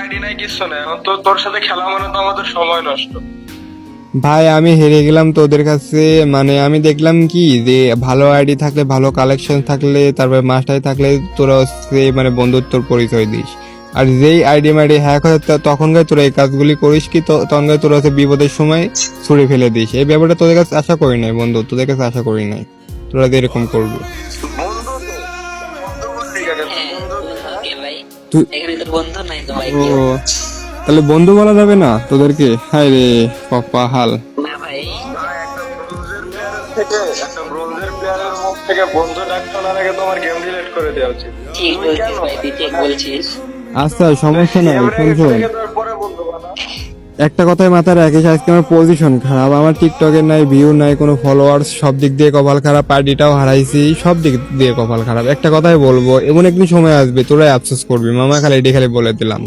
ID নাই, কিছু নাই। এখন তো তোর সাথে খেলা মানে তো আমাদের সময় নষ্ট। ভাই আমি হেরে গেলাম তোদের কাছে। মানে আমি দেখলাম কি যে ভালো আইডি থাকলে, ভালো কালেকশন থাকলে, তারপরে মাস্টার থাকলে তোরা হচ্ছে মানে বন্ধুত্বর পরিচয় দিস। আর যেই আইডি মাইডি হ্যাক হয় তখনকার তোরা এই কাজগুলি করিস কি, তখনকার তোরা হচ্ছে বিপদের সময় ছুড়ে ফেলে দিস। এই ব্যাপারটা তোদের কাছে আশা করি নাই বন্ধু, তোদের কাছে আশা করি নাই তোরা যে এরকম করবি। বন্ধু তো বন্ধু বললি কাকে? হ্যাঁ, বন্ধু ওকে ভাই, তুই এখানে তোর বন্ধু নাই তো ভাই, ও কেউ তাহলে বন্ধু বলা যাবে না তোদেরকে? হায় রে পাপা হাল। না ভাই। একটা ব্রোঞ্জের প্লেয়ারের মুখ থেকে বন্ধু ডাকতে না আগে তোমার গেম ডিলিট করে দেওয়া উচিত। ঠিক তুমি বলছিস কেন ভাই, তুই ঠিক বলছিস। আচ্ছা সমস্যা নাই, গেম শোন রেখে শোন, থেকে তারপরে বন্ধু বানা। একটা কথাই মাথায় রাখিস, আজকে আমার পজিশন খারাপ, আমার টিকটকের নাই ভিউ নাই, কোনো ফলোয়ার্স, সব দিক দিয়ে কপাল খারাপ, পার্টিটাও হারাইছি, সব দিক দিয়ে কপাল খারাপ। একটা কথাই বলবো, এমন একদিন সময় আসবে তোরাই আফসোস করবি মামা, খালি এটি খালি বলে দিলাম।